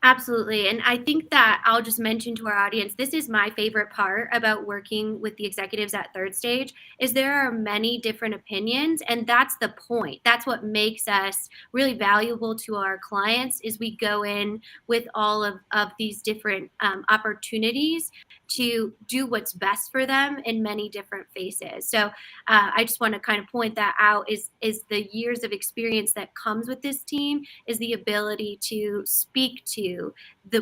A: Absolutely. And I think that I'll just mention to our audience, this is my favorite part about working with the executives at Third Stage, is there are many different opinions, and that's the point. That's what makes us really valuable to our clients, is we go in with all of these different opportunities to do what's best for them in many different phases. So I just want to kind of point that out, is the years of experience that comes with this team, is the ability to speak to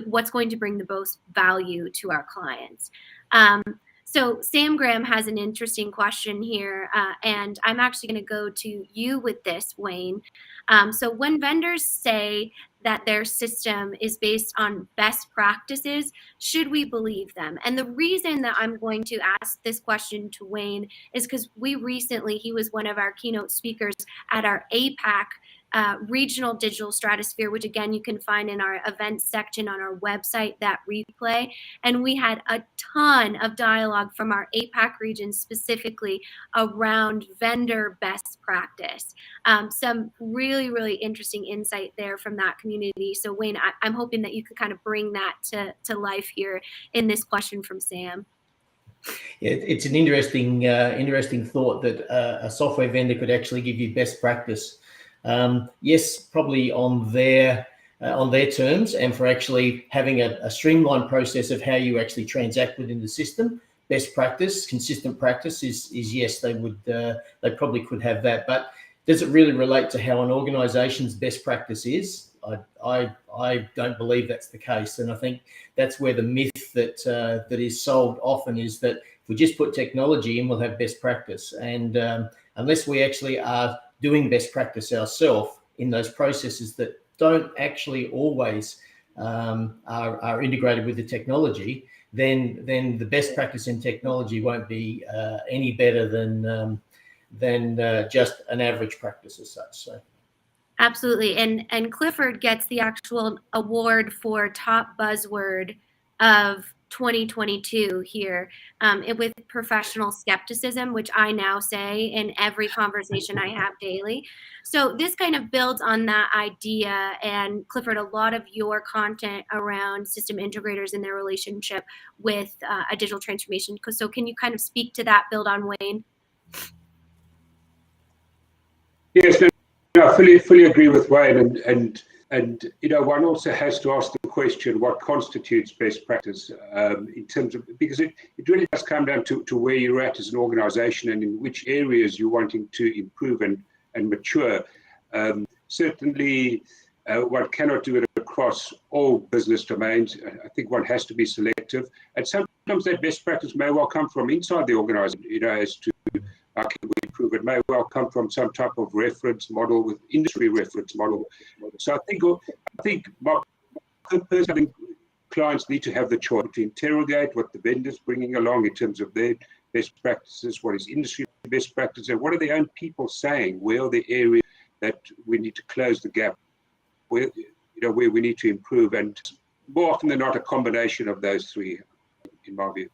A: what's going to bring the most value to our clients. So Sam Graham has an interesting question here, and I'm actually going to go to you with this, Wayne. So when vendors say that their system is based on best practices, should we believe them? And the reason that I'm going to ask this question to Wayne is because he was one of our keynote speakers at our APAC regional digital stratosphere, which again you can find in our events section on our website, that replay. And we had a ton of dialogue from our APAC region specifically around vendor best practice. Some really, really interesting insight there from that community. So Wayne, I'm hoping that you could kind of bring that to life here in this question from Sam.
D: Yeah, it's an interesting thought that a software vendor could actually give you best practice. Yes, probably on their terms, and for actually having a streamlined process of how you actually transact within the system. Best practice, consistent practice is yes, they probably could have that. But does it really relate to how an organization's best practice is? I don't believe that's the case, and I think that's where the myth that is sold often is that if we just put technology in, we'll have best practice. And unless we actually are doing best practice ourselves in those processes that don't actually always are integrated with the technology, then the best practice in technology won't be any better than just an average practice as such. So.
A: Absolutely. And Clifford gets the actual award for top buzzword of 2022 here with professional skepticism, which I now say in every conversation I have daily. So this kind of builds on that idea. And Clifford, a lot of your content around system integrators and their relationship with a digital transformation. So can you kind of speak to that, build on Wayne?
C: Yes, I fully agree with Wayne, and one also has to ask the question, what constitutes best practice in terms of, because it really does come down to where you're at as an organization and in which areas you're wanting to improve and mature. Certainly, one cannot do it across all business domains. I think one has to be selective, and sometimes that best practice may well come from inside the organization, as to how can we improve. It may well come from some type of reference model with industry reference model. So I think my personal clients need to have the choice to interrogate what the vendor's bringing along in terms of their best practices, what is industry best practices, and what are their own people saying, where are the areas that we need to close the gap, where we need to improve, and more often than not, a combination of those three, in my view.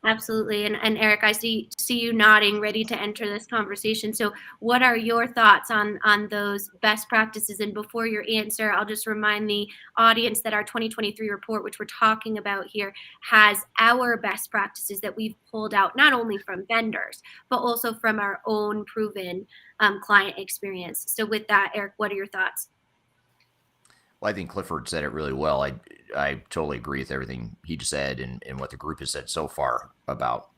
A: Absolutely. And Eric, I see you nodding, ready to enter this conversation. So what are your thoughts on those best practices? And before your answer, I'll just remind the audience that our 2023 report, which we're talking about here, has our best practices that we've pulled out, not only from vendors, but also from our own proven client experience. So with that, Eric, what are your thoughts?
E: Well, I think Clifford said it really well. I totally agree with everything he just said and what the group has said so far about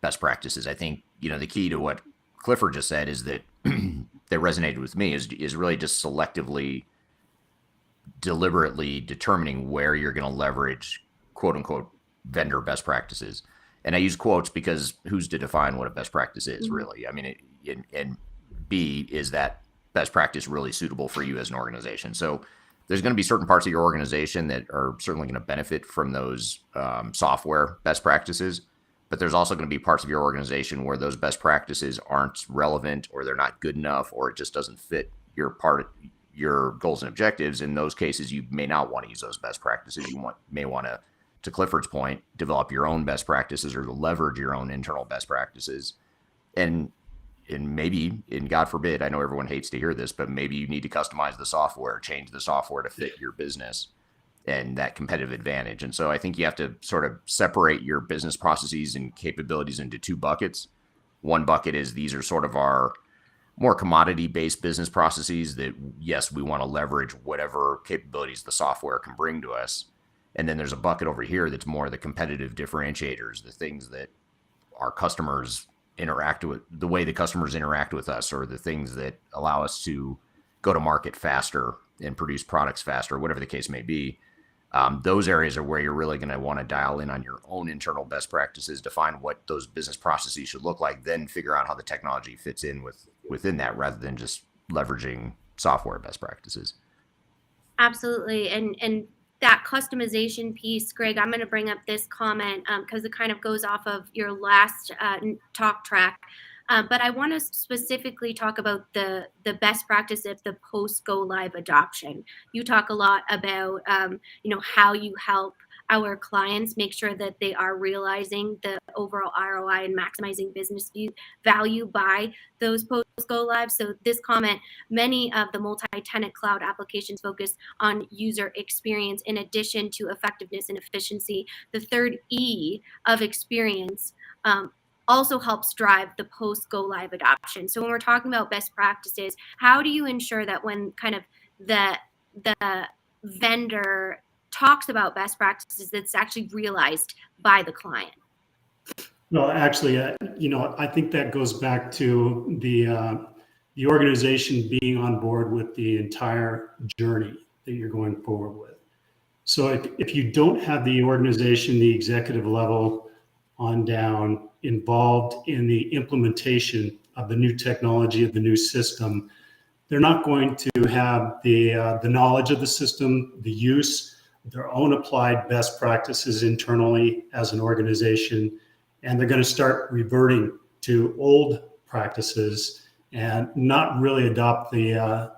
E: best practices. I think, the key to what Clifford just said is that that resonated with me is really just selectively, deliberately determining where you're going to leverage quote unquote vendor best practices. And I use quotes because who's to define what a best practice is, really? I mean, and B, is that best practice really suitable for you as an organization? So there's going to be certain parts of your organization that are certainly going to benefit from those software best practices, but there's also going to be parts of your organization where those best practices aren't relevant, or they're not good enough, or it just doesn't fit your goals and objectives. In those cases, you may not want to use those best practices. You may want to Clifford's point, develop your own best practices or leverage your own internal best practices. And maybe, and God forbid, I know everyone hates to hear this, but maybe you need to customize the software, change the software to fit your business. and that competitive advantage. And so I think you have to sort of separate your business processes and capabilities into two buckets. One bucket is these are sort of our more commodity-based business processes that, yes, we want to leverage whatever capabilities the software can bring to us. And then there's a bucket over here that's more the competitive differentiators, the things that our customers interact with, the way the customers interact with us, or the things that allow us to go to market faster and produce products faster, whatever the case may be. Those areas are where you're really going to want to dial in on your own internal best practices, define what those business processes should look like, then figure out how the technology fits in within that, rather than just leveraging software best practices.
A: Absolutely. And that customization piece, Greg, I'm going to bring up this comment because it kind of goes off of your last talk track. But I want to specifically talk about the best practice of the post go live adoption. You talk a lot about how you help our clients make sure that they are realizing the overall ROI and maximizing business value by those post go live. So this comment, many of the multi-tenant cloud applications focus on user experience in addition to effectiveness and efficiency. The third E of experience also helps drive the post go live adoption. So when we're talking about best practices, how do you ensure that when kind of the vendor talks about best practices, that's actually realized by the client?
B: Well, actually, I think that goes back to the organization being on board with the entire journey that you're going forward with. So if you don't have the organization, the executive level on down, involved in the implementation of the new technology, of the new system, they're not going to have the knowledge of the system, the use, their own applied best practices internally as an organization, and they're going to start reverting to old practices and not really adopt the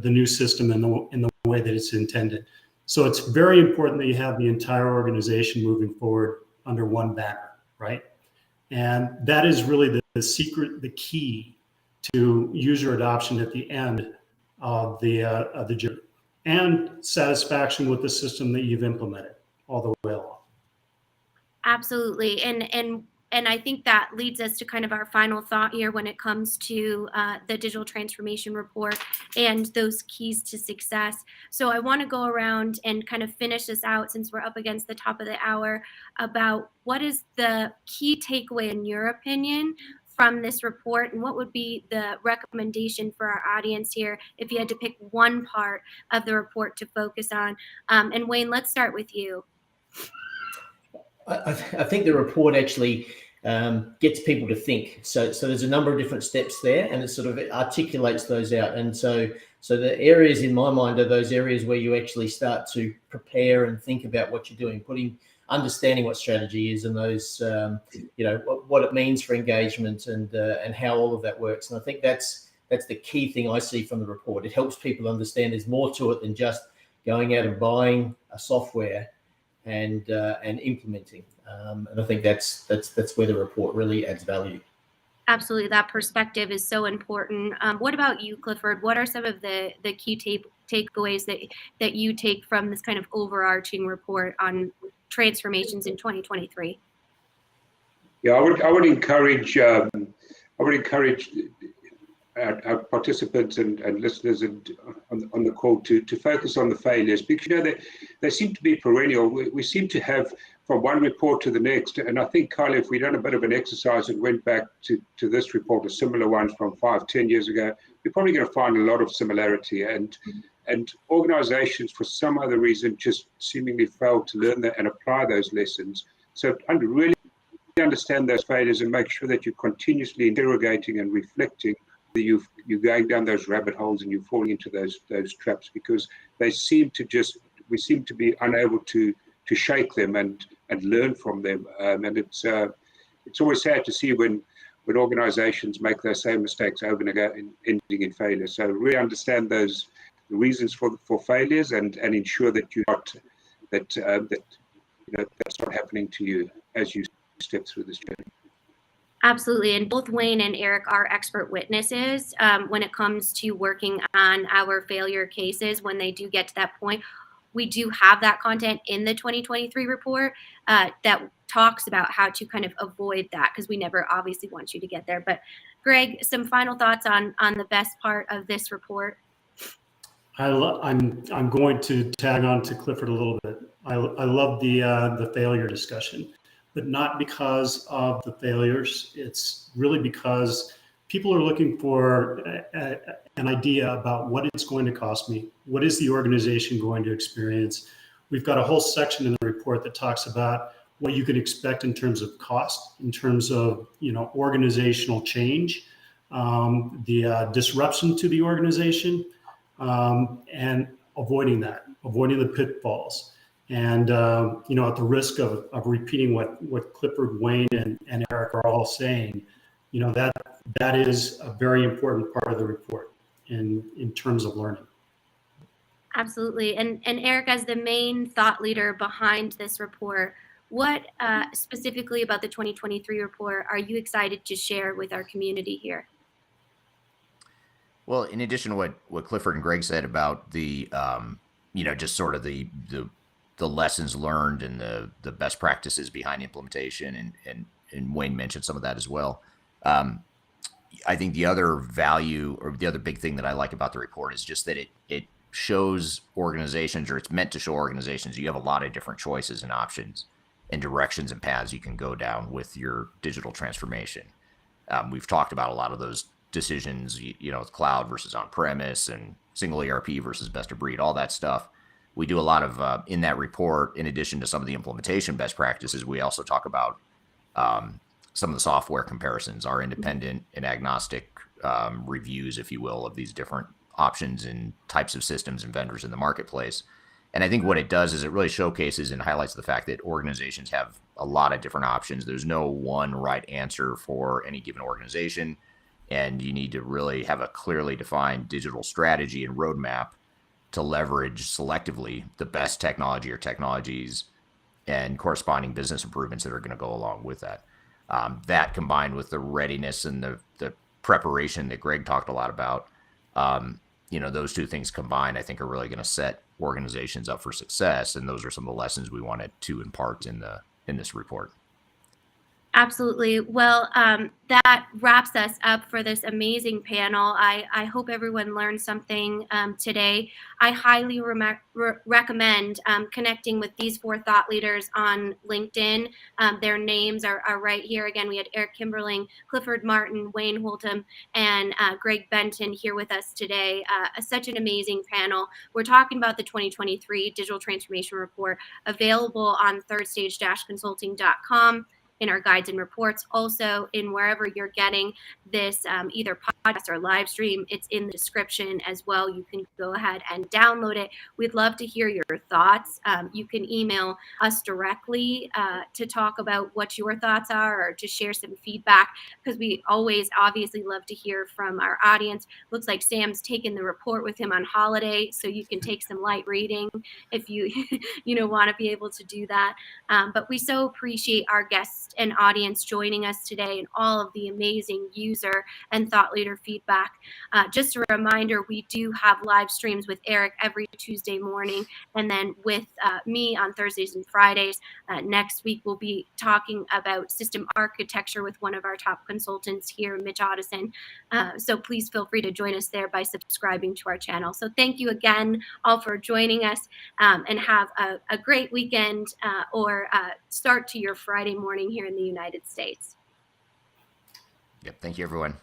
B: new system in the way that it's intended. So it's very important that you have the entire organization moving forward under one banner, right? And that is really the secret, the key to user adoption at the end of the journey, and satisfaction with the system that you've implemented all the way along.
A: Absolutely. And I think that leads us to kind of our final thought here when it comes to the digital transformation report and those keys to success. So I want to go around and kind of finish this out, since we're up against the top of the hour, about what is the key takeaway in your opinion from this report, and what would be the recommendation for our audience here if you had to pick one part of the report to focus on. And Wayne, let's start with you.
D: I think the report actually gets people to think. So there's a number of different steps there, and it sort of articulates those out. And so the areas in my mind are those areas where you actually start to prepare and think about what you're doing, understanding what strategy is, and those what it means for engagement, and how all of that works. And I think that's the key thing I see from the report. It helps people understand there's more to it than just going out and buying a software and implementing. And I think that's where the report really adds value.
A: Absolutely. That perspective is so important. What about you, Clifford? What are some of the key takeaways that you take from this kind of overarching report on transformations in 2023?
C: Yeah, I would encourage our participants and listeners on the call to focus on the failures, because they seem to be perennial. We seem to have from one report to the next, and I think, Kyle, if we've done a bit of an exercise and went back to this report, or similar ones from 5-10 years ago, we're probably going to find a lot of similarity, and organizations for some other reason just seemingly fail to learn that and apply those lessons. So really understand those failures and make sure that you're continuously interrogating and reflecting. You're going down those rabbit holes and you're falling into those traps, because we seem to be unable to shake them and learn from them. And it's always sad to see when organizations make those same mistakes over and again, ending in failure. So really understand those reasons for failures and ensure that that's not happening to you as you step through this journey.
A: Absolutely. And both Wayne and Eric are expert witnesses when it comes to working on our failure cases when they do get to that point. we do have that content in the 2023 report that talks about how to kind of avoid that, because we never obviously want you to get there. But Greg, some final thoughts on the best part of this report?
B: I'm going to tag on to Clifford a little bit. I love the failure discussion, but not because of the failures. It's really because people are looking for an idea about what it's going to cost me. What is the organization going to experience? We've got a whole section in the report that talks about what you can expect in terms of cost, in terms of organizational change, the disruption to the organization, and avoiding the pitfalls. And at the risk of repeating what Clifford, Wayne, and Eric are all saying, that is a very important part of the report in terms of learning.
A: Absolutely. And Eric, as the main thought leader behind this report, what specifically about the 2023 report are you excited to share with our community here?
E: Well, in addition to what Clifford and Greg said about the, just sort of the lessons learned and the best practices behind implementation, and Wayne mentioned some of that as well. I think the other value, or the other big thing that I like about the report, is just that it shows organizations, or it's meant to show organizations, you have a lot of different choices and options and directions and paths you can go down with your digital transformation. We've talked about a lot of those decisions, with cloud versus on-premise and single ERP versus best of breed, all that stuff. We do a lot of, in that report, in addition to some of the implementation best practices, we also talk about some of the software comparisons, our independent and agnostic reviews, if you will, of these different options and types of systems and vendors in the marketplace. And I think what it does is it really showcases and highlights the fact that organizations have a lot of different options. There's no one right answer for any given organization, and you need to really have a clearly defined digital strategy and roadmap to leverage selectively the best technology or technologies and corresponding business improvements that are going to go along with that. That, combined with the readiness and the preparation that Greg talked a lot about, those two things combined, I think, are really going to set organizations up for success. And those are some of the lessons we wanted to impart in this report.
A: Absolutely. Well, that wraps us up for this amazing panel. I hope everyone learned something today. I highly recommend connecting with these four thought leaders on LinkedIn. Their names are right here. Again, we had Eric Kimberling, Clifford Martin, Wayne Holtum, and Greg Benton here with us today. Such an amazing panel. We're talking about the 2023 Digital Transformation Report, available on thirdstage-consulting.com. in our guides and reports, also in wherever you're getting this, either podcast or live stream. It's in the description as well. You can go ahead and download it. We'd love to hear your thoughts. You can email us directly to talk about what your thoughts are, or to share some feedback, because we always obviously love to hear from our audience. Looks like Sam's taken the report with him on holiday, so you can take some light reading if you want to be able to do that. But we so appreciate our guests and audience joining us today, and all of the amazing user and thought leader feedback. Just a reminder, we do have live streams with Eric every Tuesday morning, and then with me on Thursdays and Fridays. Next week, we'll be talking about system architecture with one of our top consultants here, Mitch Otteson. So please feel free to join us there by subscribing to our channel. So thank you again all for joining us, and have a great weekend or start to your Friday morning here in the United States.
E: Yep. Thank you, everyone.